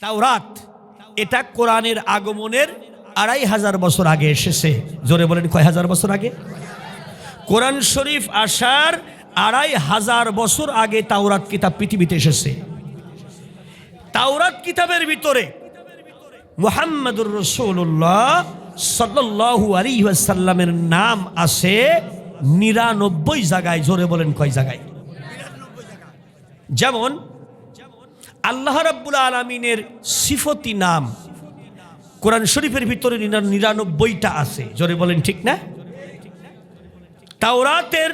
তাওরাত এটা কোরআনের আগমনের ২৫০০ বছর আগে এসেছে। জোরে বলেন কয় হাজার বছর আগে? কোরআন শরীফ আসার ২৫০০ বছর আগে তাওরাত কিতাব পৃথিবীতে এসেছে। তাওরাত কিতাবের ভিতরে মুহাম্মদুর রাসূলুল্লাহ সাল্লাল্লাহু আলাইহি ওয়াসাল্লামের নাম আছে ৯৯ জায়গায়। জোরে বলেন কয় জায়গায়? যেমন আল্লাহ রাব্বুল আলামিনের সিফতি নাম কোরআন শরীফের ভিতরে ৯৯টা আছে। জোরে বলেন ঠিক না? তাওরাতের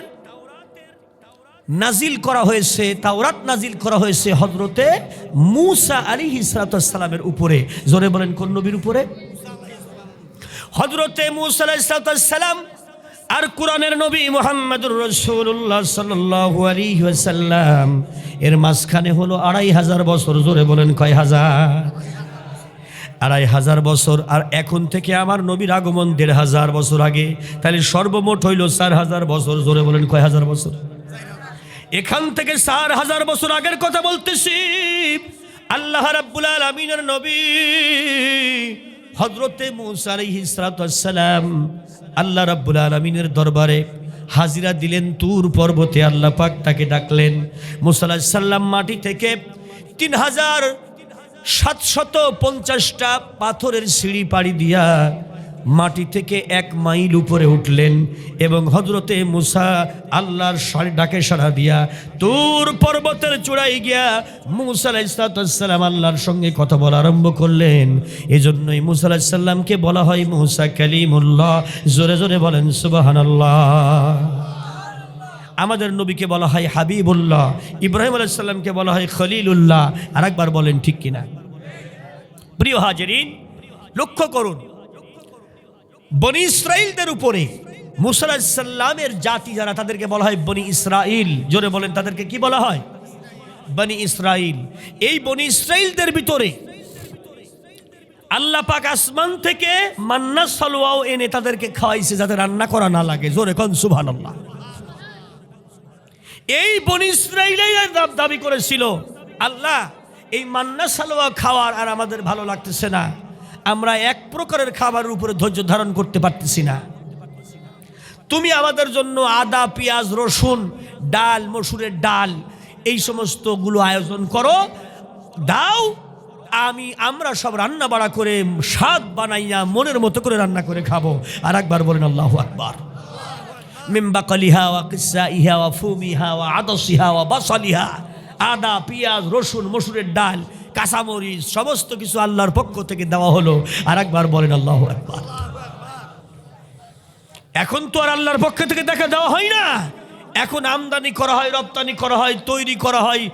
নাজিল করা হয়েছে, তাওরাত নাজিল করা হয়েছে হযরতে মূসা আলাইহিস সালামের উপরে। জোরে বলেন কোন নবীর উপরে? হযরতে মূসা আলাইহিস সালাম আর কোরআনের নবী মুহাম্মদুর রাসূলুল্লাহ সাল্লাল্লাহু আলাইহি ওয়াসাল্লাম এর মাঝখানে হলো ২৫০০ বছর। জোরে বলেন কয় হাজার? ২৫০০ বছর। আর এখন থেকে আমার নবীর আগমন ১৫০০ বছর আগে, তাহলে সর্বমোট হইল ৪০০০ বছর। জোরে বলেন কয় হাজার বছর? এখান থেকে ৪০০০ বছর আগের কথা বলতেছি। আল্লাহ রাব্বুল আলামিনের নবী হযরতে মূসা আলাইহিস সালাম আল্লাহ রাব্বুল আলামিনের দরবারে হাজিরা দিলেন। তুর পর্বতে আল্লাহ পাক তাকে ডাকলেন। মূসা আলাইহিস সালাম মাটি থেকে ৩৭৫০টা পাথরের সিঁড়ি পাড়ি দিয়া মাটি থেকে ১ মাইল উপরে উঠলেন এবং হযরতে মূসা আল্লাহর ডাকে সাড়া দিয়া তুর পর্বতের চূড়ায় গিয়া মূসা আলাইহিস সালাম আল্লাহর সঙ্গে কথা বলা আরম্ভ করলেন। এজন্যই মূসা আলাইহিস সালামকে বলা হয় মূসা কালিমুল্লাহ। জোরে জোরে বলেন সুবহানাল্লাহ। আমাদের নবীকে বলা হয় হাবিবুল্লাহ, ইব্রাহিম আলাইহিস সালামকে বলা হয় খলিলুল্লাহ। আরেকবার বলেন ঠিক কিনা? প্রিয় হাজিরিন, লক্ষ্য করুন, বনি ইসরাইলদের উপরে মূসা আলাইহিস সালামের জাতি যারা, তাদেরকে বলা হয় বনি ইসরাইল। জোরে বলেন তাদেরকে কি বলা হয়? বনি ইসরাইল। এই বনি ইসরাইলদের ভিতরে আল্লাহ পাক আসমান থেকে মান্না সালওয়াও এনে তাদেরকে খাওয়াইছে যাতে রান্না করা না লাগে। জোরে কোন সুবহানাল্লাহ। এই বনি ইসরাইলেই দাবি করেছিল, আল্লাহ এই মান্না সালওয়া খাওয়ার আর আমাদের ভালো লাগতেছে না, আমরা এক প্রকারের খাবারের উপরে ধৈর্য ধারণ করতে পারতেছি না, তুমি আমাদের জন্য আদা পেঁয়াজ রসুন ডাল মসুরের ডাল এই সমস্তগুলো আয়োজন করো, দাও, আমরা সব রান্না বাড়া করে স্বাদ বানাইয়া মনের মতো করে রান্না করে খাবো। আর একবার বলেন আল্লাহু আকবার। মিন বাকালিহা ওয়া কিসাইহা ওয়া ফুমিহা ওয়া আদাসিহা ওয়া বাসালিহা, আদা পেঁয়াজ রসুন মসুরের ডাল কাঁচামরিচ সমস্ত কিছু আল্লাহর পক্ষ থেকে দেওয়া হলো। আর একবার বলেন আল্লাহু আকবার। এখন তো আর আল্লাহর পক্ষ থেকে দেখা দেওয়া হয় না, এখন আমদানি করা হয়, রপ্তানি করা হয়, তৈরি করা হয়,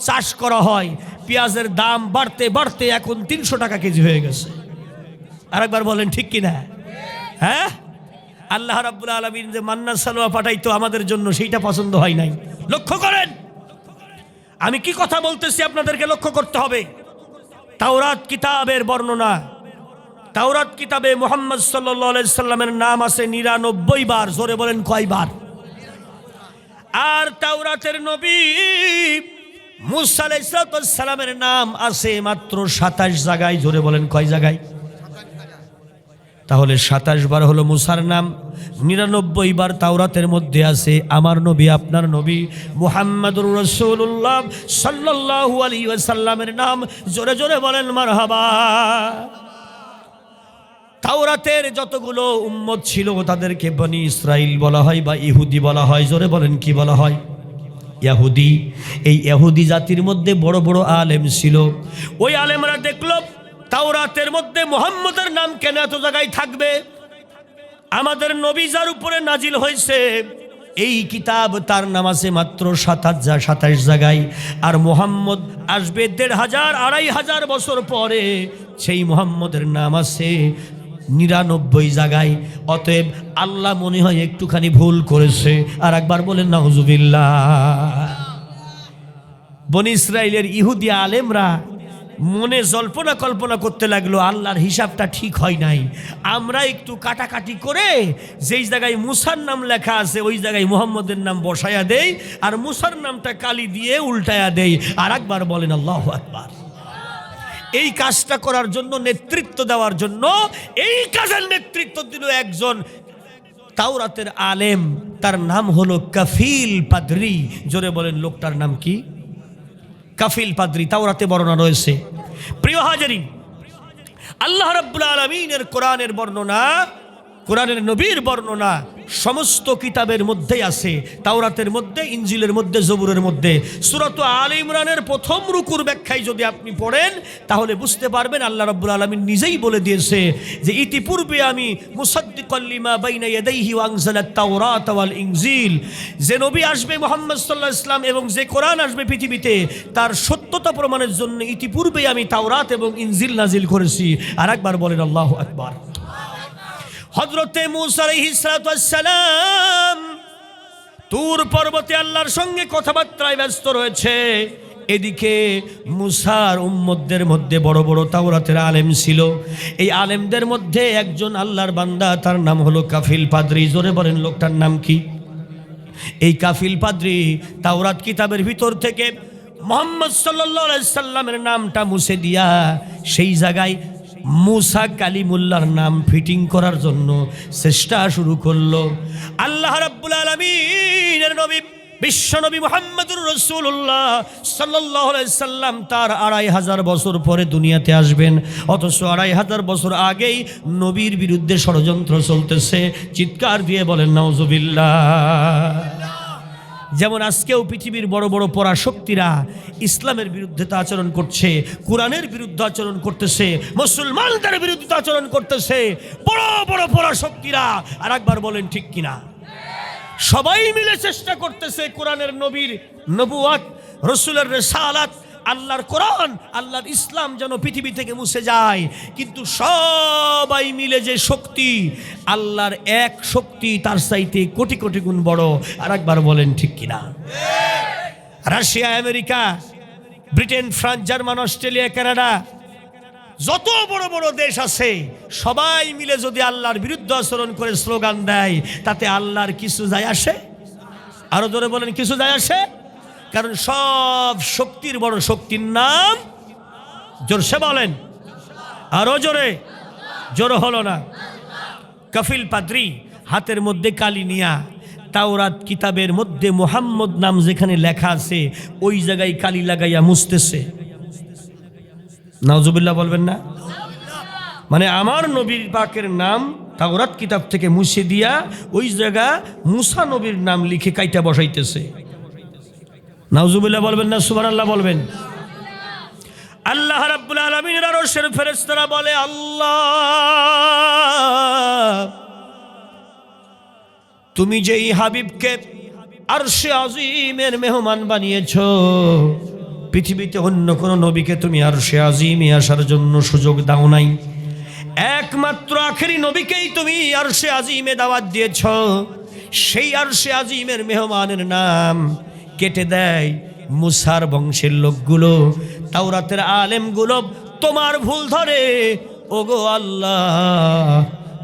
চাষ করা হয়। পেঁয়াজের দাম বাড়তে বাড়তে এখন ৩০০ টাকা কেজি হয়ে গেছে। আর একবার বলেন ঠিক কিনা? হ্যাঁ, আল্লাহ রাব্বুল আলামিন যে মান্না সালওয়া পাঠাইতো আমাদের জন্য, সেইটা পছন্দ হয় নাই। লক্ষ্য করেন আমি কি কথা বলতেছি, আপনাদেরকে লক্ষ্য করতে হবে। তাওরাত কিতাবের বর্ণনা, তাওরাত কিতাবে মুহাম্মদ সাল্লাল্লাহু আলাইহি সাল্লামের নাম আছে ৯৯ বার। জোরে বলেন কয়বার? আর তাওরাতের নবী মূসা আলাইহিস সালামের নাম আছে মাত্র ২৭ জায়গায়। জোরে বলেন কয় জায়গায়? তাহলে ২৭ বার হলো মূসার নাম, ৯৯ বার তাওরাতের মধ্যে আছে আমার নবী আপনার নবী মুহাম্মদুর রাসূলুল্লাহ সাল্লাল্লাহু আলাইহি ওয়াসাল্লামের নাম। জোরে জোরে বলেন মারহাবা। তাওরাতের যতগুলো উম্মত ছিল তাদেরকে বনি ইসরাইল বলা হয় বা ইহুদি বলা হয়। জোরে বলেন কি বলা হয়? ইহুদি। এই ইহুদি জাতির মধ্যে বড় বড় আলেম ছিল। ওই আলেমরা দেখলো তাওরাতের মধ্যে মুহাম্মদের নাম কেন এত জায়গায় থাকবে? আমাদের নবী যার উপরে নাজিল হয়েছে এই কিতাব, তার নাম আছে মাত্র ২৭ জায়গায়। আর মুহাম্মদ আসবে ১৫০০-২৫০০ বছর পরে, সেই মুহাম্মদের নাম আছে ৯৯ জায়গায়। অতএব আল্লাহ মনে হয় একটুখানি ভুল করেছে। আর একবার বলেন নাউজুবিল্লাহ। বনি ইসরাইলের ইহুদি আলেমরা মনে জল্পনা কল্পনা করতে লাগলো আল্লাহর হিসাবটা ঠিক হয় নাই, আমরা একটু কাটাকাটি করে যেই জায়গায় মুসার নাম লেখা আছে ওই জায়গায় মুহাম্মদের নাম বসায়া দেই, আর মুসার নামটা কালি দিয়ে উল্টায়া দেই। আর একবার বলেন আল্লাহু আকবার। এই কাজটা করার জন্য, নেতৃত্ব দেওয়ার জন্য এই কাজের নেতৃত্ব দিল একজন তাওরাতের আলেম, তার নাম হলো কাফিল পাদ্রী। জোরে বলেন লোকটার নাম কি? কাফিল পাদ্রী। তাওরাতে বর্ণনা রয়েছে। প্রিয় হাজারিন, আল্লাহ রাব্বুল আলামিনের কোরআনের বর্ণনা, কোরআনের নবীর বর্ণনা সমস্ত কিতাবের মধ্যেই আছে। তাওরাতের মধ্যে, ইনজিলের মধ্যে, জবুরের মধ্যে। সূরাত আলে ইমরানের প্রথম রুকুর ব্যাখ্যায় যদি আপনি পড়েন তাহলে বুঝতে পারবেন আল্লাহ রাব্বুল আলামিন নিজেই বলে দিয়েছে যে ইতিপূর্বে আমি মুসাদ্দিকাল লিমা বাইনা ইয়াদাইহি ওয়া আনজালাত তাওরাত ওয়াল ইনজিল, যে নবী আসবে মুহাম্মদ সাল্লাল্লাহু আলাইহি ওয়াসাল্লাম এবং যে কোরআন আসবে পৃথিবীতে তার সত্যতা প্রমাণের জন্য ইতিপূর্বে আমি তাওরাত এবং ইনজিল নাজিল করেছি। আর একবার বলেন আল্লাহু আকবার। হযরতে মূসা আলাইহিস সালাতু ওয়াস সালাম তুর পর্বতে আল্লাহর সঙ্গে কথাবার্তায় ব্যস্ত রয়েছে। এদিকে মূসার উম্মতদের মধ্যে বড় বড় তাওরাতের আলেম ছিল। এই আলেমদের মধ্যে একজন আল্লাহর বান্দা, তার নাম হলো কাফিল পাদ্রী। জোরে বলেন লোকটার নাম কি? এই কাফিল পাদ্রী তাওরাত কিতাবের ভিতর থেকে মুহাম্মদ সাল্লাল্লাহু আলাইহি সাল্লামের নামটা মুছে দিয়া সেই জায়গায় মূসা কালিমুল্লাহর নাম ফিটিং করার জন্য চেষ্টা শুরু করলো। আল্লাহ রাব্বুল আলামিনের নবী বিশ্বনবী মুহাম্মদুর রাসূলুল্লাহ সাল্লাল্লাহু আলাইহি সাল্লাম তার ২৫০০ বছর পরে দুনিয়াতে আসবেন, অথচ ২৫০০ বছর আগেই নবীর বিরুদ্ধে ষড়যন্ত্র চলতেছে। চিৎকার দিয়ে বলেন নাউজুবিল্লাহ। যেমন আজকেও পৃথিবীর বড় বড় পরাশক্তিরা ইসলামের বিরুদ্ধে আচরণ করছে, কোরআনের বিরুদ্ধে আচরণ করতেছে, মুসলমানদের বিরুদ্ধে আচরণ করতেছে বড় বড় পরাশক্তিরা। আর একবার বলেন ঠিক কিনা? সবাই মিলে চেষ্টা করতেছে কোরআনের নবীর নবুয়াত, রসুলের রিসালাত, আল্লাহর কোরআন, আল্লাহর ইসলাম যেন পৃথিবী থেকে মুছে যায়। কিন্তু সবাই মিলে যে শক্তি, আল্লাহর এক শক্তি তার চাইতে কোটি কোটি গুণ বড়। আর একবার বলেন ঠিক কিনা? Russia, America, Britain, France, German, Australia, Canada, যত বড় বড় দেশ আছে সবাই মিলে যদি আল্লাহর বিরুদ্ধে আচরণ করে স্লোগান দেয়, তাতে আল্লাহর কিছু যায় আসে? আরো জোরে বলেন, কিছু যায় আসে? কারণ সব শক্তির বড় শক্তির নাম, জোরসে বলেন, আরো জোরে, জোরে হলো না। কাফিল পাদ্রী হাতের মধ্যে কালি নিয়া তাওরাত কিতাবের মধ্যে মুহাম্মদ নাম যেখানে লেখা আছে ওই জায়গায় কালি লাগাইয়া মুছতেছে। নাউজুবিল্লাহ বলবেন না? মানে আমার নবীর পাকের নাম তাওরাত কিতাব থেকে মুছে দিয়া ওই জায়গা মুসা নবীর নাম লিখে কাইটা বসাইতেছে। নাউজুবিল্লাহ বলবেন না? সুবহানাল্লাহ বলবেন। আল্লাহ রাব্বুল আলামিনের আরশের ফেরেশতারা বলে, আল্লাহ তুমি যেই হাবিবকে আরশে আজিমের মেহমান বানিয়েছো, পৃথিবীতে অন্য কোন নবীকে তুমি আরশে আজিমে আসার জন্য সুযোগ দাও নাই। একমাত্র আখেরি নবীকেই তুমি আরশে আজিমে দাওয়াত দিয়েছ। সেই আরশে আজিমের মেহমানের নাম কেটে দেয় মুসার বংশের লোকগুলো, তাওরাতের আলেমগুলো তোমার ভুল ধরে। ওগো আল্লাহ,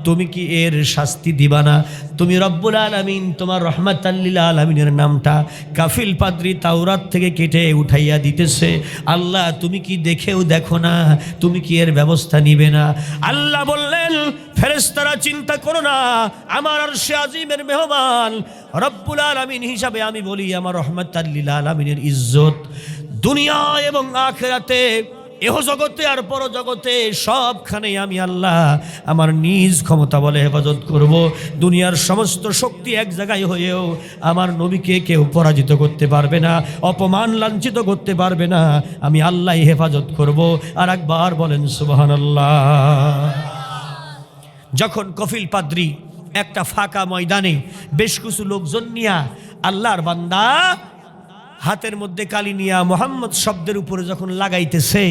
তুমি কি এর শাস্তি দিবা না? তুমি রব্বুল আলামিন তোমার রহমাতাল লিল আলামিনের নামটা কাফিল পাদ্রী তাওরাত থেকে কেটে উঠাইয়া দিতেছে। আল্লাহ তুমি কি দেখেও দেখো না? তুমি কি এর ব্যবস্থা নিবে না? আল্লাহ বললেন, ফেরেশতারা চিন্তা করো না, আমার আরশে আজিমের মেহমান রব্বুল আলামিন হিসাবে আমি বলি, আমার রহমাতাল লিল আলামিনের ইজ্জত দুনিয়া এবং আখিরাতে, এহ জগতে আর পর জগতে সবখানে আমি আল্লাহ আমার নিজ ক্ষমতা বলে হেফাজত করব। দুনিয়ার সমস্ত শক্তি এক জায়গায় হয়েও আমার নবীকে কেউ পরাজিত করতে পারবে না, অপমান লাঞ্ছিত করতে পারবে না। আমি আল্লাহ হেফাজত করব। আর একবার বলেন সুবহানাল্লাহ। যখন কাফিল পাদ্রী একটা ফাঁকা ময়দানে বেশ কিছু লোকজন নিয়া আল্লাহর বান্দা হাতের মধ্যে কালি নিয়া মুহাম্মদ শব্দের উপরে যখন লাগাইতেছে,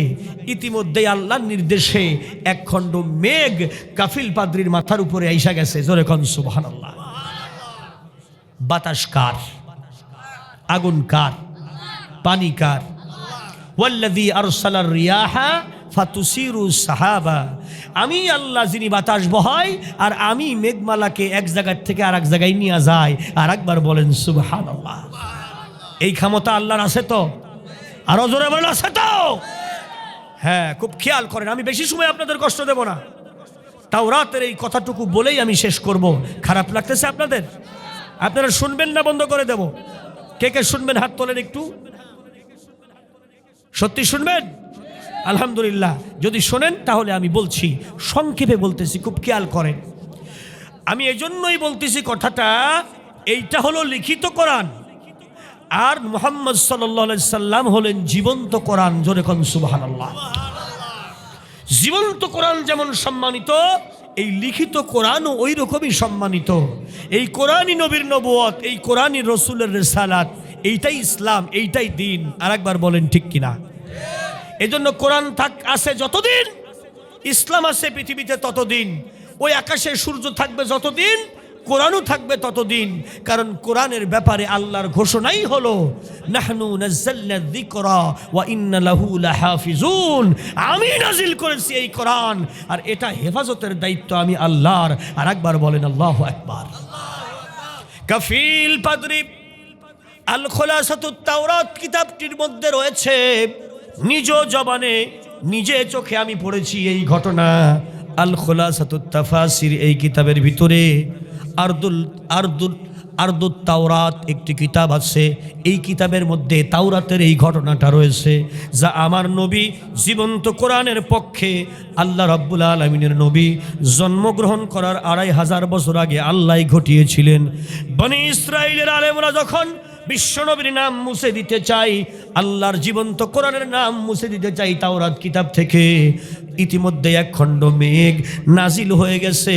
ইতিমধ্যেই আল্লাহর নির্দেশে এক খণ্ড মেঘ কাফিল পাদ্রীর মাথার উপরে আইসা গেছে। জোরে কোন সুবহানাল্লাহ। বাতাস কার? আগুন কার? পানি কার? ওয়াল্লাযী আরসালার রিয়াহা ফাতুসিরু সাহাবা। আমি আল্লাহ যিনি বাতাস বহাই আর আমি মেঘমালাকে এক জায়গা থেকে আর এক জায়গায় নিয়ে যাই। আর একবার বলেন সুবহানাল্লাহ। এই ক্ষমতা আল্লাহর আছে তো? আরো জোরে বলেন আছে তো? হ্যাঁ, খুব খেয়াল করেন, আমি বেশি সময় আপনাদের কষ্ট দেব না। তাওরাতের এই কথাটুকু বলেই আমি শেষ করব। খারাপ লাগতেছে আপনাদের? আপনারা শুনবেন না বন্ধ করে দেব? কে কে শুনবেন হাত তোলেন একটু। সত্যি শুনবেন? আলহামদুলিল্লাহ। যদি শোনেন তাহলে আমি বলছি, সংক্ষেপে বলতেছি, খুব খেয়াল করেন। আমি এজন্যই বলতেছি কথাটা, এইটা হলো লিখিত কোরআন, আর মুহাম্মদ সাল্লাল্লাহু আলাইহি সাল্লাম হলেন জীবন্ত কোরআন। জোরে কোন সুবহানাল্লাহ। জীবন্ত কোরআন যেমন সম্মানিত, এই লিখিত কোরআনও ওই রকমই সম্মানিত। এই কোরআনই নবীর নবুয়ত, এই কোরআনই রসুলের রিসালাত, এইটাই ইসলাম, এইটাই দিন। আরেকবার বলেন ঠিক কিনা? এজন্য কোরআন আছে যতদিন, ইসলাম আছে পৃথিবীতে ততদিন। ওই আকাশে সূর্য থাকবে যতদিন, কোরআনও থাকবে ততদিন। কারণ কোরআনের ব্যাপারে আল্লাহর ঘোষণাই হলো, নাহনু নাযালনা যিকরা ওয়া ইন্না লাহু লাহাফিজুন। আমি নাজিল করেছি এই কোরআন, আর এটা হেফাজতের দায়িত্ব আমি আল্লাহর। আর একবার বলেন আল্লাহু আকবার। কাফিল পাদরি আল খুলাসাতুত তাওরাত কিতাবটির মধ্যে রয়েছে, নিজ জবানে নিজে চোখে আমি পড়েছি এই ঘটনা। আল খুলাসাতুত তাফাসির এই কিতাবের ভিতরে আরদুত তাওরাত একটি কিতাব আছে। এই কিতাবের মধ্যে তাওরাতের এই ঘটনাটা রয়েছে, যা আমার নবী জীবন্ত কোরআনের পক্ষে, আল্লাহ রাব্বুল আলামিনের নবী জন্মগ্রহণ করার 2500 বছর আগে আল্লাহ ঘটিয়েছিলেন। বনি ইসরাইলের আলেমরা যখন বিশ্বনবীর নাম মুছে দিতে চাই, আল্লাহর জীবন্ত কোরআনের নাম মুছে দিতে চাই তাওরাত কিতাব থেকে, ইতিমধ্যে এক খণ্ড মেঘ নাজিল হয়ে গেছে,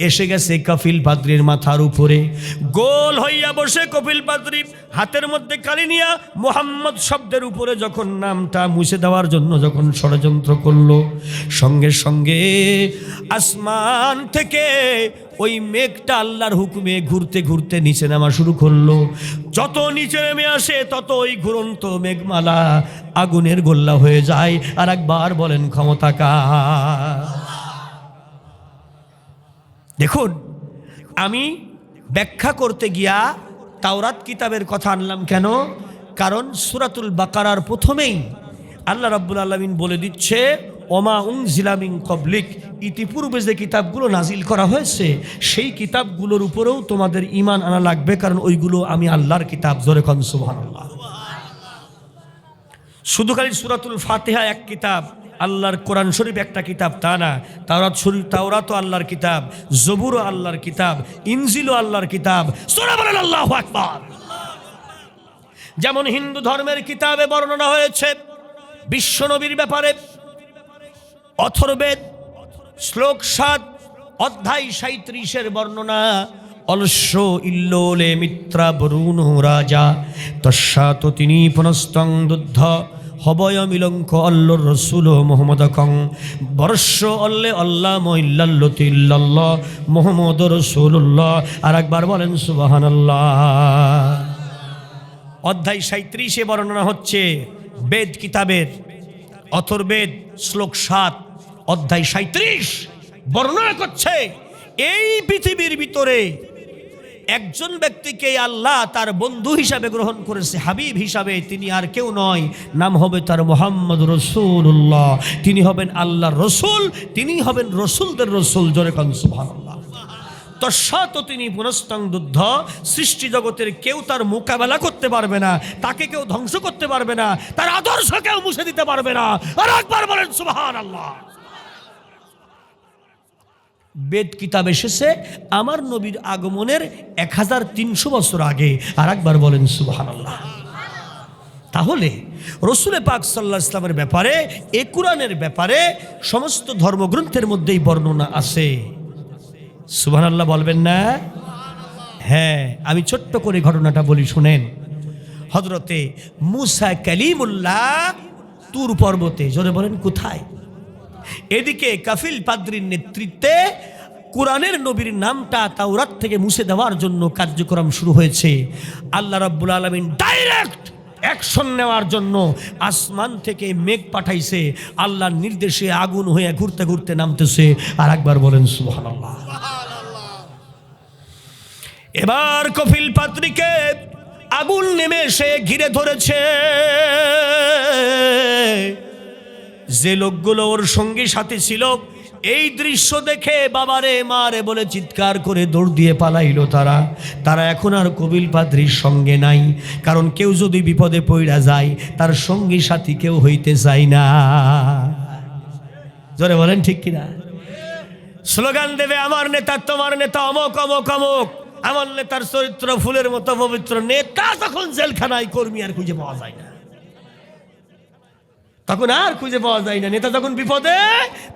এসে গেছে কফিল পাদ্রীর মাথার উপরে। গোল হইয়া বসে কফিল পাদ্রী হাতের মধ্যে কালি নিয়া মুহাম্মদ শব্দের উপরে যখন নামটা মুছে দেওয়ার জন্য যখন ষড়যন্ত্র করলো, সঙ্গে সঙ্গে আসমান থেকে ওই মেঘটা আল্লাহর হুকুমে ঘুরতে ঘুরতে নিচে নামা শুরু করলো। যত নিচে নেমে আসে তত ওই ঘুরন্ত মেঘমালা আগুনের গোল্লা হয়ে যায়। আর একবার বলেন ক্ষমতা কার? দেখুন, আমি ব্যাখ্যা করতে গিয়া তাওরাত কিতাবের কথা আনলাম কেন? কারণ সূরাতুল বাকারার প্রথমেই আল্লাহ রাব্বুল আলামিন বলে দিচ্ছে, ওমা উনজিলা মিন ক্বাবলিক, ইতিপূর্বে যে কিতাবগুলো নাজিল করা হয়েছে সেই কিতাবগুলোর উপরেও তোমাদের ঈমান আনা লাগবে, কারণ ওইগুলো আমি আল্লাহর কিতাব। জোরে কোন সুবহানাল্লাহ। শুধু খালি সূরাতুল ফাতিহা এক কিতাব, আল্লাহর কোরআন শরীফ একটা কিতাব তা না। তাওরাতও আল্লাহর কিতাব, জবুরও আল্লাহর কিতাব, ইনজিলও আল্লাহর কিতাব। সূরা বলেন আল্লাহু আকবার। যেমন হিন্দু ধর্মের কিতাবে বর্ণনা হয়েছে বিশ্বনবীর ব্যাপারে, অথর্বেদ শ্লোক 7 অধ্যায় 37-এর বর্ণনা, অলস্য ইল্লোলে মিত্রা বরুণ রাজা তস্যাত তিনি পুনস্তং দুদ্ধ হবয় মিলঙ্ক অল্লর রসুল মোহাম্মদ কং বরস্য অল্লে আল্লাহ মহিল্লাল্লতি ইল্লাল্লাহ মোহাম্মদ রসুল্লাহ। আর একবার বলেন সুবহানাল্লাহ। অধ্যায় 37-এ বর্ণনা হচ্ছে বেদ কিতাবের, অথর্বেদ শ্লোক 7 অধ্যায় 37 বর্ণনা করছে, এই পৃথিবীর ভিতরে একজন ব্যক্তিকে আল্লাহ তার বন্ধু হিসাবে গ্রহণ করেছে, হাবিব হিসাবে। তিনি আর কেউ নয়, নাম হবে তার মুহাম্মদ রাসূলুল্লাহ। তিনি হবেন আল্লাহর রসুল, তিনি হবেন রসুলদের রসুল। জোরে কোন সুবহানাল্লাহ। তস্যাত তিনি পুনস্তং দুদ্ধ, সৃষ্টি জগতের কেউ তার মোকাবেলা করতে পারবে না, তাকে কেউ ধ্বংস করতে পারবে না, তার আদর্শ কেউ মুছে দিতে পারবে না। আর একবার বলেন সুবহানাল্লাহ। বেদ কিতাব এসেছে আমার নবীর আগমনের 1300 বছর আগে। আর একবার বলেন সুবহানাল্লাহ। তাহলে রসুল পাক সাল্লাল্লাহু আলাইহি ওয়াসাল্লামের ব্যাপারে, এ কোরআনের ব্যাপারে সমস্ত ধর্মগ্রন্থের মধ্যেই বর্ণনা আছে। সুবহানাল্লাহ বলবেন না? হ্যাঁ, আমি ছোট্ট করে ঘটনাটা বলি, শুনেন। হযরতে মুসা কালিমুল্লাহ তুর পর্বতে, জোরে বলেন কোথায়? এদিকে কাফিল পাদ্রীর নেতৃত্বে কোরআনের নবীর নামটা তাওরাত থেকে মুছে দেওয়ার জন্য কার্যক্রম শুরু হয়েছে। আল্লাহ রাব্বুল আলামিন ডাইরেক্ট অ্যাকশন নেওয়ার জন্য আসমান থেকে মেঘ পাঠাইছে, আল্লাহর নির্দেশে আগুন হয়ে ঘুরতে ঘুরতে নামতেছে। আর একবার বলেন সুবহানাল্লাহ। এবার কফিল পাদ্রীকে আগুন নেমে এসে ঘিরে ধরেছে। যে লোকগুলো ওর সঙ্গী সাথী ছিল এই দৃশ্য দেখে বাবারে মারে বলে চিৎকার করে দৌড় দিয়ে পালাইলো তারা এখন আর কবিল পাদ্রির সঙ্গে নাই। কারণ কেউ যদি বিপদে পড়া যায় তার সঙ্গী সাথী কেউ হইতে চায় না। জোরে বলেন ঠিক কিনা? স্লোগান দেবে আমার নেতা তোমার নেতা অমক অমক অমক, আমার নেতার চরিত্র ফুলের মতো পবিত্র। নেতা যখন জেলখানায় কর্মী আর খুঁজে পাওয়া যায় না, তখন আর খুঁজে পাওয়া যায় না। নেতা যখন বিপদে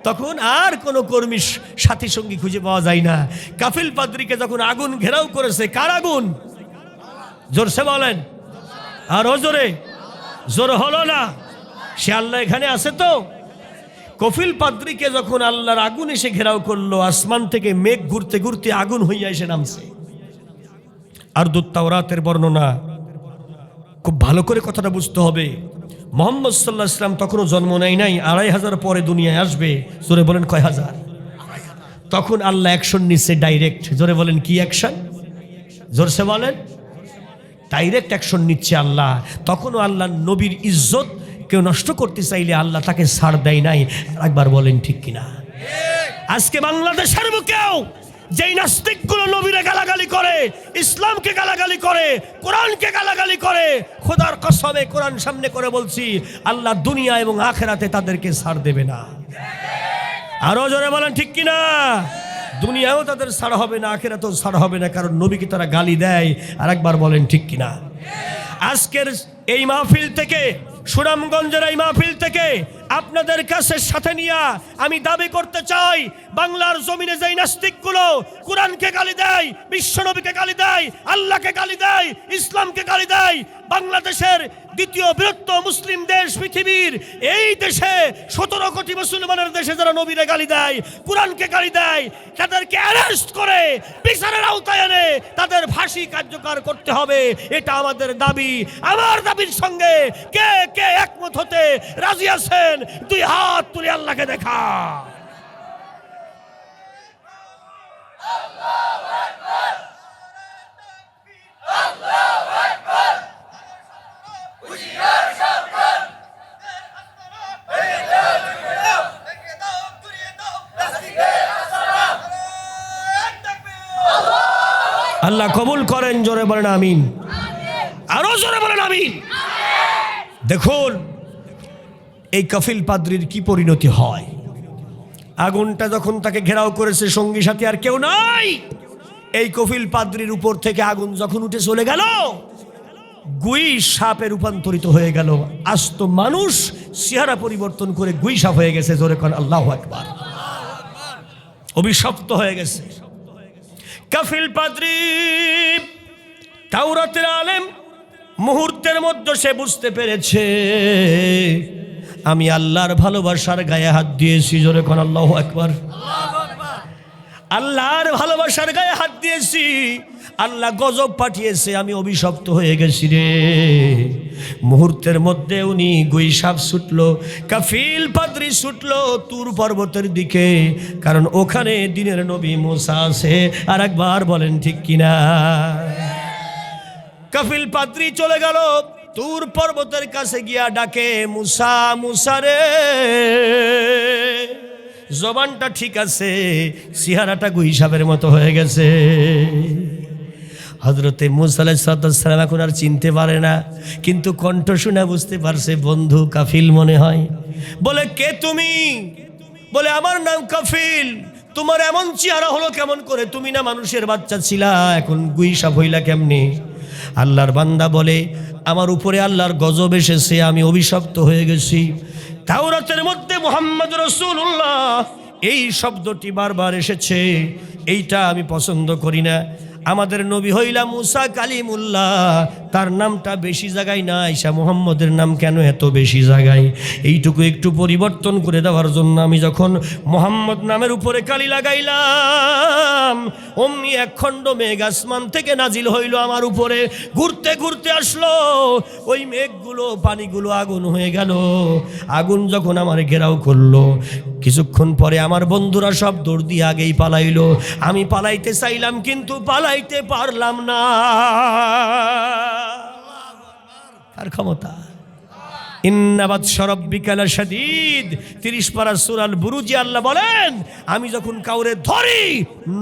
তখন আর কোনো কর্মী সাথী সঙ্গী খুঁজে পাওয়া যায় না। কাফিল পাদ্রীকে যখন আগুন ঘেরাও করেছে, কার আগুন? জোরসে বলেন, আর জোরে জোর হলো না। সে আল্লাহ এখানে আছে তো। কফিল পাদ্রীকে যখন আল্লাহর আগুন এসে ঘেরাও করলো, আসমান থেকে মেঘ ঘুরতে ঘুরতে আগুন হইয়া এসে নামছে। আর তাওরাতের বর্ণনা, খুব ভালো করে কথাটা বুঝতে হবে। মুহাম্মদ সাল্লাল্লাহু আলাইহি ওয়াসাল্লাম তখনও জন্ম নেয় নাই, 2500 পরে দুনিয়ায় আসবে। জোরে বলেন কয় হাজার? তখন আল্লাহ অ্যাকশন নিচ্ছে ডাইরেক্ট। জোরে বলেন কি অ্যাকশন? জোরসে বলেন, ডাইরেক্ট অ্যাকশন নিচ্ছে আল্লাহ। তখনও আল্লাহ নবীর ইজ্জত কেউ নষ্ট করতে চাইলে আল্লাহ তাকে ছাড় দেয় নাই। একবার বলেন ঠিক কিনা? আজকে বাংলাদেশের বুকেও যেই নাস্তিকগুলো নবীরে গালাগালি করে, ইসলামকে গালাগালি করে, কোরআনকে গালাগালি করে, খোদার কসমে কোরআন সামনে করে বলছি, আল্লাহ দুনিয়া এবং আখেরাতে তাদেরকে ছাড় দেবে না। আরো জোরে বলেন ঠিক কিনা? দুনিয়াও তাদের ছাড় হবে না, আখেরাতেও ছাড় হবে না, কারণ নবীকে তারা গালি দেয়। আর একবার বলেন ঠিক কিনা? আজকের এই মাহফিল থেকে, সুনামগঞ্জের এই মাহফিল থেকে আপনাদের কাছে সাথে নিয়ে আমি দাবি করতে চাই, বাংলার জমিনে যেই নাস্তিকগুলো কোরআনকে গালি দেয়, বিশ্বনবীকে গালি দেয়, আল্লাহকে গালি দেয়, ইসলামকে গালি দেয়, বাংলাদেশের দ্বিতীয় বৃহত্তম মুসলিম দেশ পৃথিবীর, এই দেশে 17 কোটি মুসলমানের দেশে যারা নবীরে গালি দেয়, কোরআনকে গালি দেয়, তাদেরকে অ্যারেস্ট করে বিচারের আওতায় এনে তাদের ফাঁসি কার্যকর করতে হবে। এটা আমাদের দাবি। আমার দাবির সঙ্গে কে কে একমত হতে রাজি আছেন? দুই হাত তুলে আল্লাহকে দেখা। আল্লাহ কবুল করেন। জোরে বলেন আমিন। আরো জোরে বলেন আমিন। দেখুন এই কাফিল পাদ্রীর কি পরিণতি হয়। আগুনটা যখন তাকে ঘেরাও করেছে, সঙ্গী সাথী আর কেউ নাই। এই কফিল পাদ্রীর উপর থেকে আগুন যখন উঠে চলে গেল, গুই সাপে রূপান্তরিত হয়ে গেল। আস্ত মানুষ চেহারা পরিবর্তন করে গুই সাপ হয়ে গেছে। জোরে কোন আল্লাহু আকবার। অভিশপ্ত হয়ে গেছে কাফিল পাদ্রী। তাওরাতের আলেম, মুহূর্তের মধ্যে সে বুঝতে পেরেছে আমি আল্লাহর ভালোবাসার গায়ে হাত দিয়েছি। জোরে কোন আল্লাহু আকবার। আল্লাহর ভালোবাসার গায়ে হাত দিয়েছি, আল্লাহ গজব পাঠিয়েছে, আমি অভিশপ্ত হয়ে গেছি রে। মুহূর্তের মধ্যে উনি গুই সাপ ছুটলো, কাফিল পাদ্রী ছুটলো তুর পর্বতের দিকে, কারণ ওখানে দিনের নবী মুসা আছে। আর একবার বলেন ঠিক কিনা? কাফিল পাদ্রী চলে গেল তুর পর্বতের কাছে গিয়া ডাকে, মুসা মুসা রে। জবানটা ঠিক আছে, চেহারাটা গুই সাপের মতো হয়ে গেছে। হযরতে মুসা আলাইহিস সালাম এখন আর চিনতে পারে না, কিন্তু কণ্ঠ শুনে বুঝতে পারছে বন্ধু কাফিল মনে হয়। বলে কে তুমি? বলে আমার নাম কাফিল। তোমার এমন চেহারা হলো কেমন করে? তুমি না মানুষের বাচ্চা ছিলা, এখন গুই সাপ হইলা কেমনে? আল্লাহর বান্দা বলে আমার উপরে আল্লাহর গজব এসেছে, আমি অভিশপ্ত হয়ে গেছি। তাওরাতের মধ্যে মুহাম্মদ রাসূলুল্লাহ এই শব্দটি বারবার এসেছে, এইটা আমি পছন্দ করি না। আমাদের নবী হইলা মুসা কালিমুল্লাহ, তার নামটা বেশি জায়গায় না, আয়েশা মুহাম্মদের নাম কেন এত বেশি জায়গায়? এইটুকু একটু পরিবর্তন করে দেওয়ার জন্য আমি যখন মুহাম্মদ নামের উপরে কালি লাগাইলাম, অমনি এক খণ্ড মেঘ আসমান থেকে নাজিল হইল আমার উপরে, ঘুরতে ঘুরতে আসলো। ওই মেঘগুলো পানিগুলো আগুন হয়ে গেল। আগুন যখন আমার ঘেরাও করলো, কিছুক্ষণ পরে আমার বন্ধুরা সব দৌড় দিয়ে আগেই পালাইলো। আমি পালাইতে চাইলাম কিন্তু পালাইতে পারলাম না। আর ক্ষমতা ইন্না বাতশা রাব্বিকা লাশাদীদ 30 পারা সূরা আল বুরুজে আল্লাহ বলেন, আমি যখন কাউরে ধরি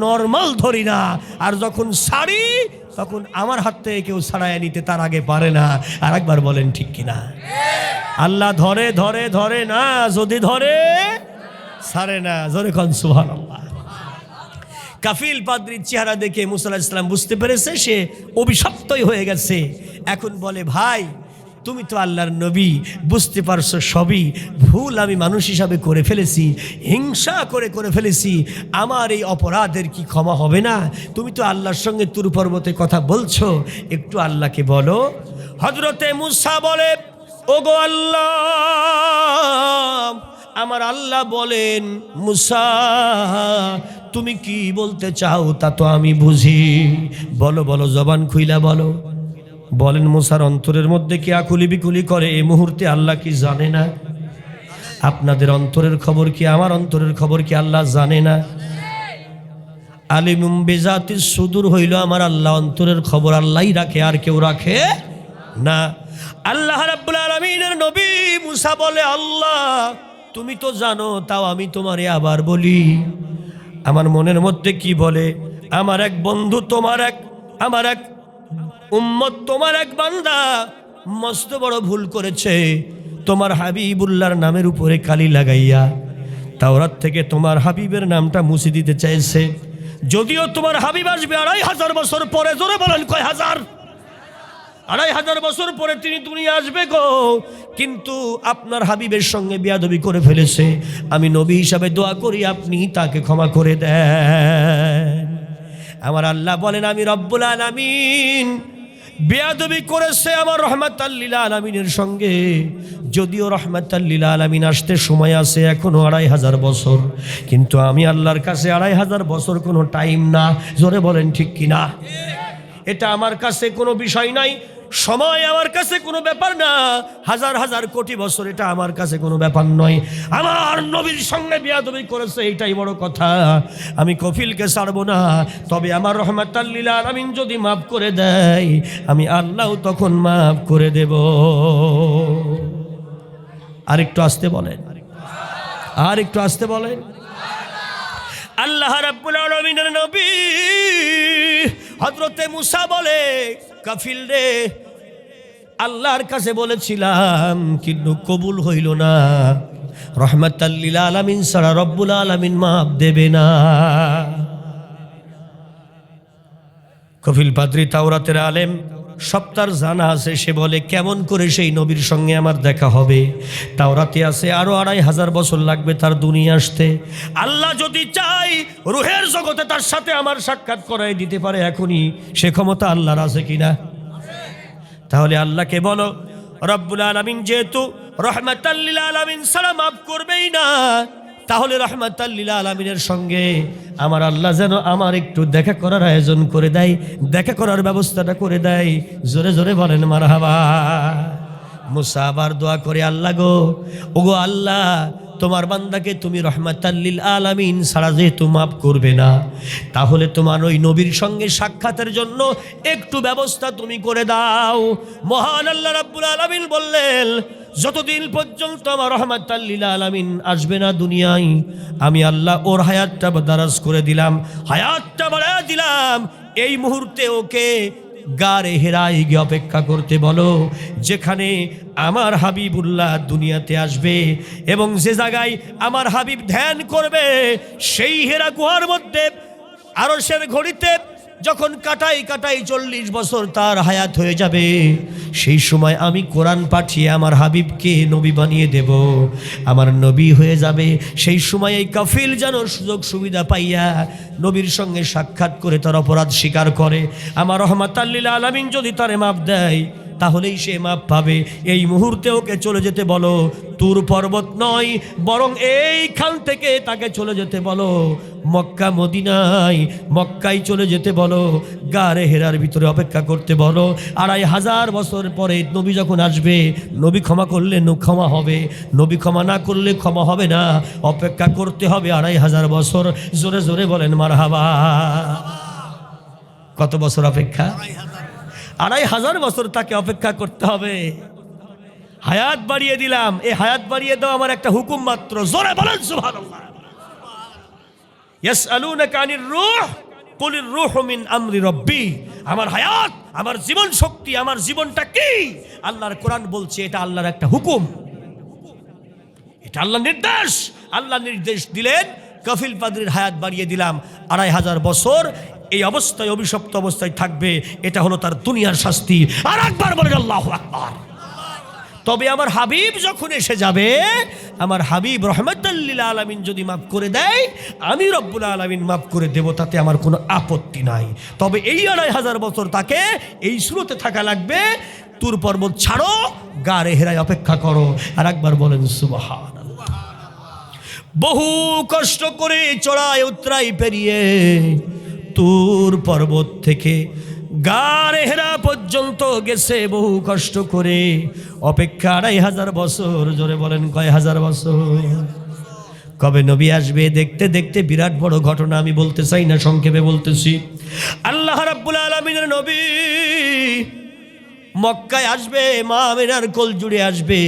নরমাল ধরি না, আর যখন ছাড়ি তখন আমার হাত থেকে কেউ ছাড়াইয়া নিতে তার আগে পারে না। আর একবার বলেন ঠিক কিনা? আল্লাহ ধরে ধরে ধরে না, যদি ধরে ছাড়ে না। জোরে কোন সুবহানাল্লাহ। কাফিল পাদ্রীর চেহারা দেখে মুসা আলাইহিস সালাম বুঝতে পেরেছে সে অভিশপ্তই হয়ে গেছে। এখন বলে, ভাই তুমি তো আল্লাহর নবী, বুঝতে পারছো সবই ভুল আমি মানুষ হিসাবে করে ফেলেছি, হিংসা করে ফেলেছি, আমার এই অপরাধের কি ক্ষমা হবে না? তুমি তো আল্লাহর সঙ্গে তুর পর্বতে কথা বলছো, একটু আল্লাহকে বলো। হযরতে মুসা বলে, ওগো আল্লাহ, আমার আল্লাহ বলেন, মুসা তুমি কি বলতে চাও তা তো আমি বুঝি, বলো বলো, জবান খুইলা বলো। বলেন, মুসার অন্তরের মধ্যে কি আকুলি বিকুলি করে এই মুহূর্তে আল্লাহ কি জানে না? আপনাদের অন্তরের খবর কি, আমার অন্তরের খবর কি আল্লাহ জানে না? আলিমুম বিজাতিস সুদূর হইল আমার আল্লাহ, অন্তরের খবর আল্লাহই রাখে, আর কেউ রাখে না। আল্লাহ রাব্বুল আলামিনের নবী মুসা বলে, আল্লাহ তুমি তো জানো, তাও আমি তোমারে আবার বলি, আমার মনের মধ্যে কি বলে, আমার এক বন্ধু তোমার এক, আমার এক উম্মত তোমার এক বান্দা মস্ত বড় ভুল করেছে। তোমার হাবিবুল্লাহর নামের উপরে কালি লাগাইয়া তাওরাত থেকে তোমার হাবিবের নামটা মুছে দিতে চাইছে। যদিও তোমার হাবিব আসবে 2500 বছর পরে। জোরে বলেন, কয় হাজার? 2500 বছর পরে তিনি দুনিয়া আসবে গো, কিন্তু আপনার হাবিবের সঙ্গে বেয়াদবি করে ফেলেছে। আমি নবী হিসাবে দোয়া করি আপনি তাকে ক্ষমা করে দেন। আমার আল্লাহ বলেন, আমি রব্বুল আলামিন বেয়াদবি করেছে আমার রহমাতাল লিল আলামিনের সঙ্গে, যদিও রহমাতাল লিল আলামিন আসতে সময় আছে এখনো 2500 বছর, কিন্তু আমি আল্লাহর কাছে 2500 বছর কোনো টাইম না। জোরে বলেন ঠিক কিনা? এটা আমার কাছে কোনো বিষয় নাই, সময় আমার কাছে কোনো ব্যাপার না, হাজার হাজার কোটি বছর এটা আমার কাছে কোনো ব্যাপার নয়। আমার নবীর সঙ্গে বেয়াদবি করেছে, এইটাই বড় কথা। আমি কফিলকে ছাড়বো না, তবে আমার রহমাতাল লিল আলামিন যদি মাফ করে দেয় আমি আল্লাহ তখন মাফ করে দেব। আরেকটু আসতে বলেন, আর একটু আসতে বলেন। আল্লাহ রাব্বুল আলামিনের নবী হযরতে মুসা বলে, কাফিল রে, আল্লাহর কাছে বলেছিলাম কিন্তু কবুল হইল না, রহমাতাল লিল আলামিন ছাড়া রব্বুল আলামিন মাফ দেবে না। কফিল পাদ্রী তাওরাতের আলেম, সপ্তাহ জানা আছে, সে বলে কেমন করে সেই নবীর সঙ্গে আমার দেখা হবে? তাওরাতে আছে আরো 2500 বছর লাগবে তার দুনিয়া আসতে। আল্লাহ যদি চাই রুহের জগতে তার সাথে আমার সাক্ষাৎ করাই দিতে পারে এখনই, সে ক্ষমতা আল্লাহর আছে কিনা? তাহলে আল্লাহকে বলো, রব্বুল আলামিন যেহেতু রহমাতাল লিল আলামিন ছাড়া মাফ করবেই না, তাহলে রহমাতাল লিল আলামিনের সঙ্গে আমার আল্লাহ যেন আমার একটু দেখা করার আয়োজন করে দেয়, দেখা করার ব্যবস্থাটা করে দেয়। জোরে জোরে বলেন মারহাবা। মুসা আবার দোয়া করে, আল্লাহ গো, ওগো আল্লাহ, তোমার বান্দাকে তুমি রহমাতাল লিল আলামিন ছাড়া যেহেতু মাফ করবে না, তাহলে তোমার ওই নবীর সঙ্গে সাক্ষাতের জন্য একটু ব্যবস্থা তুমি করে দাও। মহান আল্লাহ রাব্বুল আলামিন বললেন, যতদিন পর্যন্ত আমার রহমাতাল লিল আলামিন আসবে না দুনিয়ায়, আমি আল্লাহ ওর হায়াতটা দারাজ করে দিলাম, হায়াতটা বাড়ায় দিলাম। এই মুহূর্তে ওকে গারে হেরায় গিয়ে অপেক্ষা করতে বলো, যেখানে আমার হাবিবুল্লাহ দুনিয়াতে আসবে এবং যে জায়গায় আমার হাবিব ধ্যান করবে, সেই হেরা গুহার মধ্যে আরশের ঘড়িতে যখন কাটাই কাটাই 40 বছর তার হায়াত হয়ে যাবে, সেই সময় আমি কোরআন পাঠিয়ে আমার হাবিবকে নবী বানিয়ে দেব, আমার নবী হয়ে যাবে। সেই সময় এই কাফিল যেন সুযোগ সুবিধা পাইয়া নবীর সঙ্গে সাক্ষাৎ করে তার অপরাধ স্বীকার করে। আমার রহমাতাল লিল আলামিন যদি তারে মাফ দেয় তাহলেই সে মাপ পাবে। এই মুহূর্তে ওকে চলে যেতে বলো, তুর পর্বত নয় বরং এইখান থেকে তাকে চলে যেতে বলো মক্কা মদিনায়, মক্কায় চলে যেতে বলো, গারে হেরার ভিতরে অপেক্ষা করতে বলো। 2500 বছর পরে নবী যখন আসবে, নবী ক্ষমা করলে ক্ষমা হবে, নবী ক্ষমা না করলে ক্ষমা হবে না। অপেক্ষা করতে হবে 2500 বছর। জোরে জোরে বলেন মারহাবা। কত বছর অপেক্ষা? 2500 বছর তাকে অপেক্ষা করতে হবে। হায়াত বাড়িয়ে দিলাম। এই হায়াত বাড়িয়ে দাও আমার একটা হুকুম মাত্র। জোরে বলেন সুবহানাল্লাহ। ইয়াসআলুনাকা আনির রূহ কুলির রূহু মিন আমরি রাব্বি। আমার হায়াত, আমার জীবন শক্তি, আমার জীবনটা কি? আল্লাহর কোরআন বলছে এটা আল্লাহর একটা হুকুম, এটা আল্লাহর নির্দেশ। আল্লাহ নির্দেশ দিলেন, কফিল পাদ্রীর হায়াত বাড়িয়ে দিলাম 2500 বছর এই অবস্থায়, অভিশপ্ত অবস্থায় থাকবে। এটা হলো তার দুনিয়ার শাস্তি। আর একবার বলেন আল্লাহু আকবার। তবে আমার হাবিব যখন এসে যাবে, আমার হাবিব রহমাতাল লিল আলামিন যদি মাফ করে দেয়, আমি রব্বুল আলামিন মাফ করে দেব, তাতে আমার কোনো আপত্তি নাই। তবে এই 2500 বছর তাকে এই সুরতে থাকা লাগবে। তুর পর্বত ছাড়ো, গারে হেরায় অপেক্ষা করো। আর একবার বলেন সুবহানাল্লাহ। বহু কষ্ট করে চড়াই উতরাই পেরিয়ে তুর পর্বত থেকে গারে হেরা পর্যন্ত গেছে, বহু কষ্ট করে অপেক্ষা 2500 বছর। জোরে বলেন কয় হাজার বছর? কবে নবী আসবে দেখতে দেখতে বিরাট বড় ঘটনা। আমি বলতে চাই না, সংক্ষেপে বলতেছি। আল্লাহ রাব্বুল আলামিনের নবী মক্কায় আসবে, মা আমিনার কোল জুড়ে আসবে।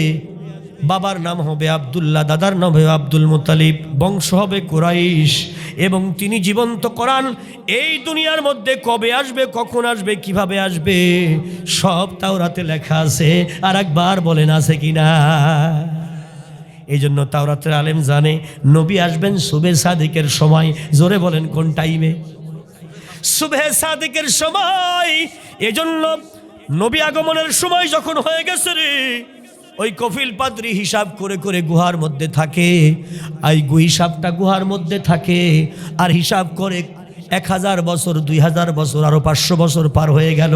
বাবার নাম হবে আব্দুল্লাহ, দাদার নাম হবে আব্দুল মুত্তালিব, বংশ হবে কুরাইশ। এবং তিনি জীবন্ত কোরআন এই দুনিয়ার মধ্যে কবে আসবে, কখন আসবে, কিভাবে আসবে, সব তাওরাতে লেখা আছে। আর একবার বলেন আছে কিনা? এই জন্য তাওরাতের আলেম জানে নবী আসবেন সুবে সাদিকের সময়। জোরে বলেন কোন টাইমে? সুবে সাদিকের সময়। এজন্য নবী আগমনের সময় যখন হয়ে গেছে রে, ওই কফিল পাদ্রী হিসাব করে করে গুহার মধ্যে থাকে। এই হিসাবটা গুহার মধ্যে থাকে আর হিসাব করে 1000 বছর, 2000 বছর, আরো 500 বছর পার হয়ে গেল।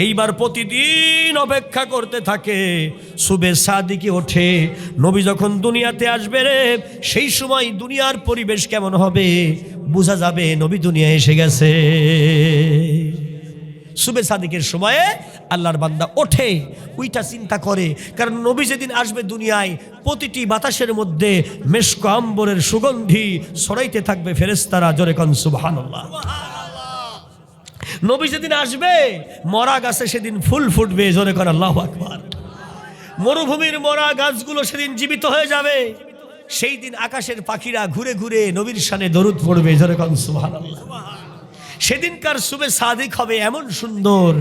এইবার প্রতিদিন অপেক্ষা করতে থাকে। সুবে সাদিকে ওঠে, নবী যখন দুনিয়াতে আসবে রে, সেই সময় দুনিয়ার পরিবেশ কেমন হবে বোঝা যাবে নবী দুনিয়ায় এসে গেছে। সুবে সাদিকের সময়ে আল্লাহর বান্দা ওঠে, ওইটা চিন্তা করে। কারণ নবী যেদিন আসবে দুনিয়ায়, প্রতিটি বাতাসের মধ্যে মেশক আম্বরের সুগন্ধি ছড়াইতে থাকবে ফেরেশতারা। জোরে কোন সুবহানাল্লাহ। নবী যেদিন আসবে, মরা গাছে সেদিন ফুল ফুটবে। জোরে কোন আল্লাহু আকবার। মরুভূমির মরা গাছগুলো সেদিন জীবিত হয়ে যাবে। সেই দিন আকাশের পাখিরা ঘুরে ঘুরে নবীর শানে দরুদ পড়বে। জোরে কোন সুবহানাল্লাহ। সেদিনকার সুবে সাদিক হবে এমন সুন্দর,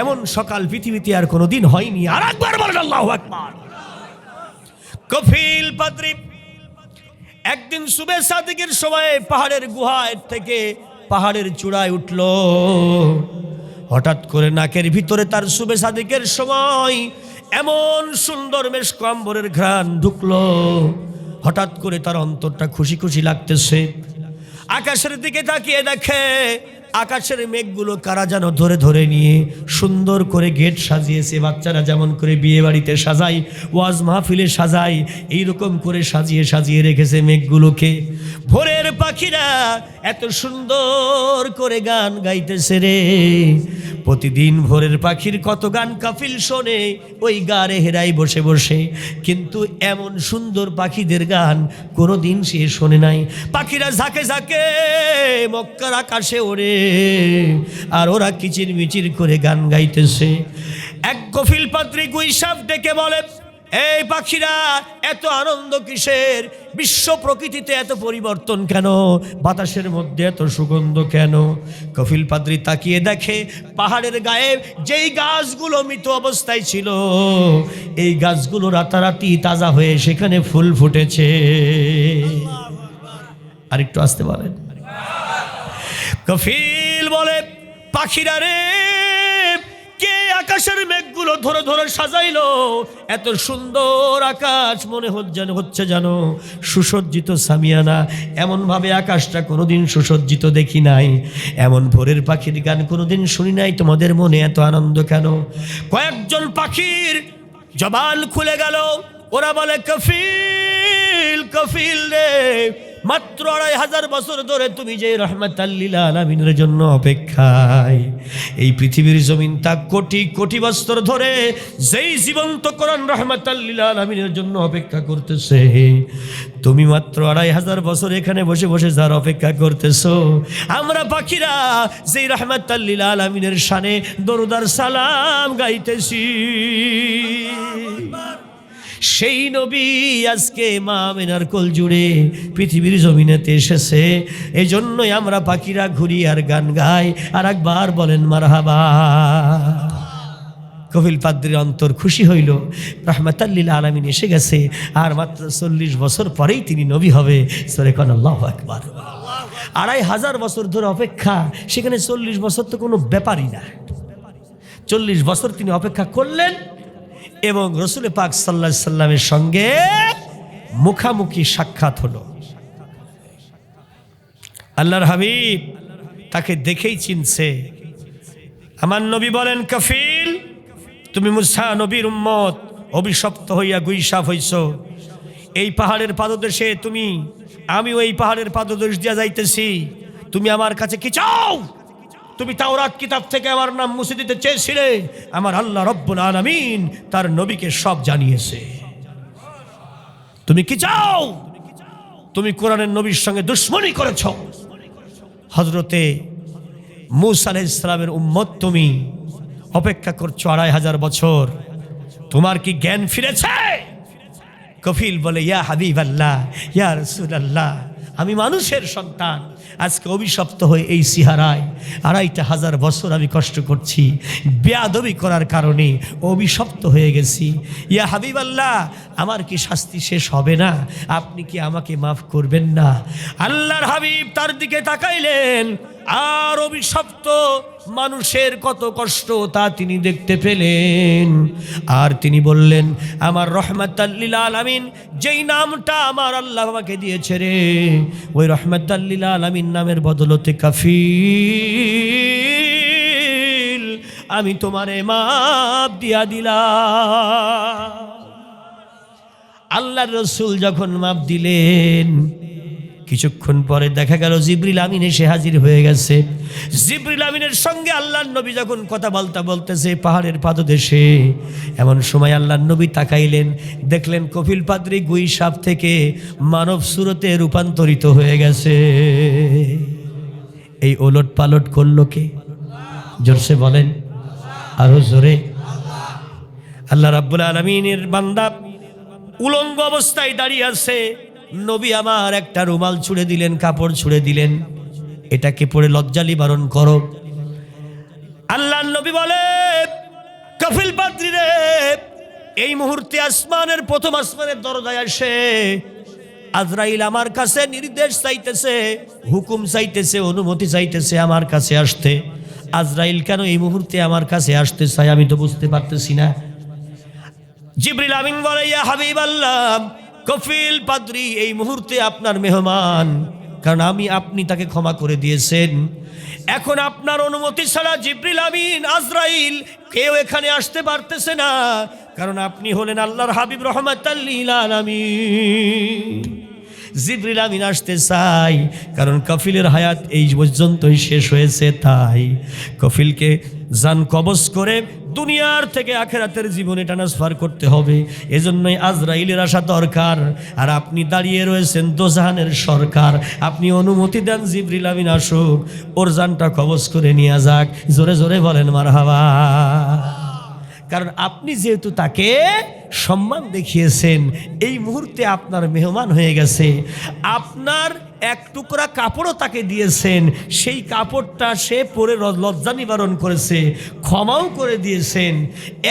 এমন সকাল পৃথিবীতে আর কোনোদিন হয়নি। আর একবার বলেন আল্লাহু আকবার। কফিল পাদ্রী একদিন সুবে সাদিকের সময় পাহাড়ের গুহায় থেকে পাহাড়ের চূড়ায় উঠল। হঠাৎ করে নাকের ভিতরে তার সুবে সাদিকের সময় এমন সুন্দর মেশক আম্বরের ঘ্রাণ ঢুকলো। হঠাৎ করে তার অন্তরটা খুশি খুশি লাগতেছে। আকাশের দিকে তাকিয়ে দেখে আকাশের মেঘগুলো কারা যেন ধরে ধরে নিয়ে সুন্দর করে গেট সাজিয়েছে। বাচ্চারা যেমন করে বিয়ে বাড়িতে সাজায়, ওয়াজ মাহফিলে সাজায়, এইরকম করে সাজিয়ে সাজিয়ে রেখেছে মেঘগুলোকে। ভোরের পাখিরা এত সুন্দর করে গান গাইতেছে রে। প্রতিদিন ভোরের পাখির কত গান কাফিল শোনে ওই গারে হেরাই বসে বসে, কিন্তু এমন সুন্দর পাখিদের গান কোনোদিন সে শোনে নাই। পাখিরা ঝাঁকে ঝাঁকে মক্কার আকাশে ওড়ে, আর ওরা কিচির মিচির করে গান গাইতেছে। এক কফিল পাদ্রী গুইসাব ডেকে বলে, এই পাখিরা এত আনন্দ কিসের? বিশ্ব প্রকৃতিতে এত পরিবর্তন কেন? বাতাসের মধ্যে এত সুগন্ধ কেন? কফিল পাদ্রী তাকিয়ে দেখে পাহাড়ের গায়ে যেই গাছগুলো মৃত অবস্থায় ছিল, এই গাছগুলো রাতারাতি তাজা হয়ে সেখানে ফুল ফুটেছে। আর একটু আসতে বলেন। কফিল বলে, পাখিরা রে, কে আকাশের মেঘগুলো ধরে ধরে সাজাইলো? এত সুন্দর আকাশ মনে হচ্ছে জানো সুসজ্জিত সামিয়ানা। এমন ভাবে আকাশটা কোনোদিন সুসজ্জিত দেখি নাই, এমন ভোরের পাখির গান কোনোদিন শুনি নাই। তোমাদের মনে এত আনন্দ কেন? কয়েকজন পাখির জবান খুলে গেল। ওরা বলে, কফিল, কফিল রে, মাত্র 2500 বছর ধরে তুমি যে রহমাতাল লিল আলামিনের জন্য অপেক্ষায়, এই পৃথিবীর জমিন তা কোটি কোটি বছর ধরে যেই জীবন্ত কোরআন রহমাতাল লিল আলামিনের জন্য অপেক্ষা করতেছে, তুমি মাত্র 2500 বছর এখানে বসে বসে যার অপেক্ষা করতেছো। আমরা পাখিরা যেই রহমাতাল লিল আলামিনের শানে দরুদ আর সালাম গাইতেছি। সেই নবী আজকে মা আমিনার কোল জুড়ে পৃথিবীর জমিনেতে এসেছে। এই জন্যই আমরা পাখিরা ঘুরি আর গান গাই। আর একবার বলেন মারহাবা। কফিল পাদ্রীর অন্তর খুশি হইল, রাহমাতাল লিল আলামিন এসে গেছে, আর মাত্র 40 বছর পরেই তিনি নবী হবে। সূরা কোন আল্লাহু আকবার। 2500 বছর ধরে অপেক্ষা, সেখানে 40 বছর তো কোনো ব্যাপারই না। 40 বছর তিনি অপেক্ষা করলেন এবং রসুল পাক সাল্লাল্লাহু আলাইহি সাল্লামের সঙ্গে মুখামুখি সাক্ষাৎ হলো। আল্লাহর হাবিব তাকে দেখেই চিনছে। আমার নবী বলেন, কফিল, তুমি মুসা নবীর উম্মত, অভিশপ্ত হইয়া গুইসাফ হইছ। এই পাহাড়ের পাদদেশে আমিও এই পাহাড়ের পাদদেশ দিয়া যাইতেছি। তুমি আমার কাছে কি চাও? তুমি তাওরাত কিতাব থেকে আমার নাম মুছে দিতে চেয়েছিলে। আমার আল্লাহ রব্বুল আলামিন তার নবীকে সব জানিয়েছে। তুমি কি চাও? তুমি কোরআনের নবীর সঙ্গে দুশ্মনী করেছ। হযরতে মূসা আলাইহিস সালামের উম্মত, তুমি অপেক্ষা করছো 2500 বছর। তোমার কি জ্ঞান ফিরেছে? কফিল বলে, ইয়া হাবিবাল্লাহ, ইয়া রাসূলুল্লাহ, আমি মানুষের সন্তান, আজকে অভিশপ্ত হয়ে এই সিহারায় 2500 বছর আমি কষ্ট করছি। বেয়াদবি করার কারণে অভিশপ্ত হয়ে গেছি। ইয়া হাবিবাল্লাহ, আমার কি শাস্তি শেষ হবে না? আপনি কি আমাকে মাফ করবেন না? আল্লাহর হাবিব তার দিকে তাকাইলেন, আর অভিশপ্ত মানুষের কত কষ্ট তা তিনি দেখতে পেলেন। আর তিনি বললেন, আমার রহমাতাল লিল আলামিন যেই নামটা আমার আল্লাহ আমাকে দিয়েছে রে, ওই রহমাতাল লিল আলামিন নামের বদলতে কফিল আমি তোমারে মাফ দিয়া দিলাম। আল্লাহর রাসূল যখন মাফ দিলেন, কিছুক্ষণ পরে দেখা গেল জিবরিল আমিন এসে হাজির হয়ে গেছে। জিবরিল আমিনের সঙ্গে আল্লাহর নবী যখন কথা বলতেছে পাহাড়ের পাদদেশে, এমন সময় আল্লাহর নবী তাকাইলেন, দেখলেন কফিল পাদ্রী গুই সাপ থেকে মানব সুরতে রূপান্তরিত হয়ে গেছে। এই ওলট পালট করলো কে? জোরসে বলেন, আরো জোরে। আল্লাহ রাব্বুল আলামিনের বান্দা উলঙ্গ অবস্থায় দাঁড়িয়ে আছে। নবী আমার একটা রুমাল ছুঁড়ে দিলেন, কাপড় ছুঁড়ে দিলেন, এটাকে পরে লজ্জা নিবারণ করো। আল্লাহর নবী বলে, কফিল পাদ্রী রে, এই মুহূর্তে আসমানের প্রথম আসমানের দরজায় আসে আজরাইল আমার কাছে নির্দেশ চাইতেছে, হুকুম চাইতেছে, অনুমতি চাইতেছে আমার কাছে আসতে। আজরাইল কেন এই মুহূর্তে আমার কাছে আসতে চাই আমি তো বুঝতে পারতেছি না। জিবরিল আমিন বলে, ইয়া হাবিবাল্লাহ, কফিল পাদ্রী এই মুহূর্তে আপনার মেহমান, কারণ আপনি তাকে ক্ষমা করে দিয়েছেন। এখন আপনার অনুমতি ছাড়া জিবরিল আমিন, আজরাইল কেউ এখানে আসতে পারতেছে না, কারণ আপনি হলেন আল্লাহর হাবিব রহমাতাল লিল আলামিন। জিবরিল আমিন আসতে চাই, কারণ কফিলের হায়াত এই পর্যন্তই শেষ হয়েছে। তাই কফিলকে জান কবজ করে দুনিয়ার থেকে আখেরাতের জীবনে ট্রান্সফার করতে হবে। এজন্যই আজরাইলের আসা দরকার। আর আপনি দাঁড়িয়ে রয়েছেন দোজাহানের সরকার, আপনি অনুমতি দেন জিবরিল আমিন আসুক, ওর জানটা কবজ করে নিয়ে যাক। জোরে জোরে বলেন মারহাবা। কারণ আপনি যেহেতু তাকে সম্মান দেখিয়েছেন, এই মুহূর্তে আপনার মেহমান হয়ে গেছে, আপনার এক টুকরা কাপড়ও তাকে দিয়েছেন, সেই কাপড়টা সে পরে লজ্জা নিবারণ করেছে, ক্ষমাও করে দিয়েছেন।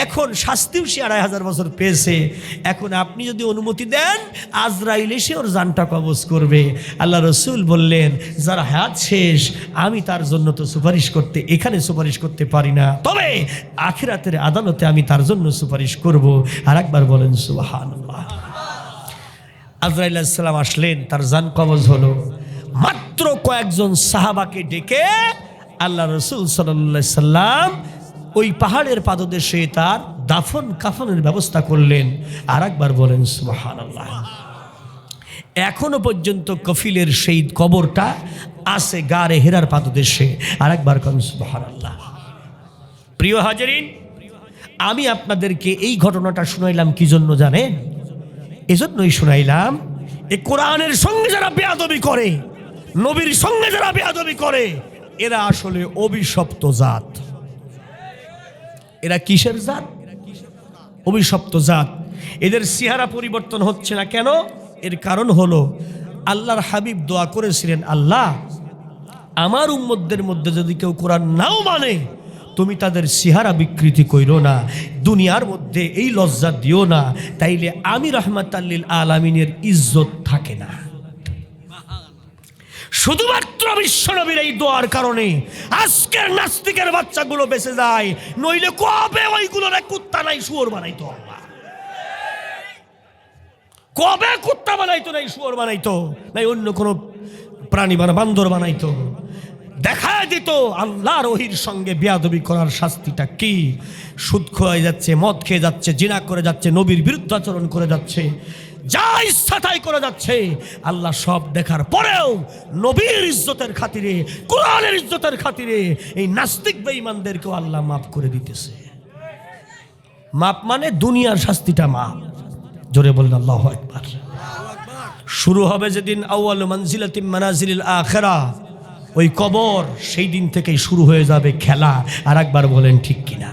এখন শাস্তিও সে 2500 বছর পেয়েছে। এখন আপনি যদি অনুমতি দেন, আজরাইল এসে ওর জানটা কবজ করবে। আল্লাহ রসুল বললেন, যার হায়াত শেষ আমি তার জন্য তো এখানে সুপারিশ করতে পারি না, তবে আখিরাতের আদালতে আমি তার জন্য সুপারিশ করব। আর একবার বলেন সুবহানাল্লাহ। আজরাইল আলাইহিস সালাম আসলেন, তার জান কবজ হলো। মাত্র কয়েকজন সাহাবাকে ডেকে আল্লাহ রাসূল সাল্লাল্লাহু আলাইহি সাল্লাম ওই পাহাড়ের পাদদেশে তার দাফন কাফনের ব্যবস্থা করলেন। আর একবার বলেন সুবহানাল্লাহ। এখনো পর্যন্ত কফিলের সেই কবরটা আছে গারে হেরার পাদদেশে। আর একবার বলেন সুবহানাল্লাহ। প্রিয় হাজিরিন, আমি আপনাদেরকে এই ঘটনাটা শুনাইলাম কি জন্য জানেন? এজন্যই শুনাইলাম, এই কোরআনের সঙ্গে যারা বেয়াদবি করে, নবীর সঙ্গে যারা বেয়াদবি করে, এরা আসলে অভিশপ্ত জাত। এরা কিসের জাত? অভিশপ্ত জাত। এদের চেহারা পরিবর্তন হচ্ছে না কেন? এর কারণ হলো আল্লাহর হাবিব দোয়া করেছিলেন, আল্লাহ আমার উম্মতদের মধ্যে যদি কেউ কোরআন নাও মানে তুমি তাদের চেহারা বিকৃতি কইরো না, দুনিয়ার মধ্যে এই লজ্জা দিও না, তাইলে আমি রাহমাতাল লিল আলামিনের ইজ্জত থাকে না। শুধুমাত্র বিশ্বনবীর এই দোয়ার কারণে আজকের নাস্তিকের বাচ্চাগুলো বেঁচে যায়, নইলে কবে ওইগুলোর কুত্তা নাই শুয়োর বানাইতো আল্লাহ, কবে কুত্তা বানাইতো নাই শুয়োর বানাইতো নাই অন্য কোনো প্রাণী বান্দর বানাইতো। দেখা দিত আল্লাহর ওহীর সঙ্গে বেয়াদবি করার শাস্তিটা কি। সুদ খেয়ে যাচ্ছে, মদ খেয়ে যাচ্ছে, জিনা করে যাচ্ছে, নবীর বিরুদ্ধাচরণ করে যাচ্ছে, যা ইচ্ছা তাই করে যাচ্ছে। আল্লাহ সব দেখার পরেও নবীর ইজ্জতের খাতিরে, কোরআনের ইজ্জতের খাতিরে এই নাস্তিক বেঈমানদেরকেও আল্লাহ মাফ করে দিতেছে। মাপ মানে দুনিয়ার শাস্তিটা মাপ। জোরে বলেন আল্লাহু আকবার। শুরু হবে যেদিন আউয়ালু মানজিলাতিন মানাজিলিল আখিরাহ, ওই কবর, সেই দিন থেকেই শুরু হয়ে যাবে খেলা। আর একবার বলেন ঠিক কিনা?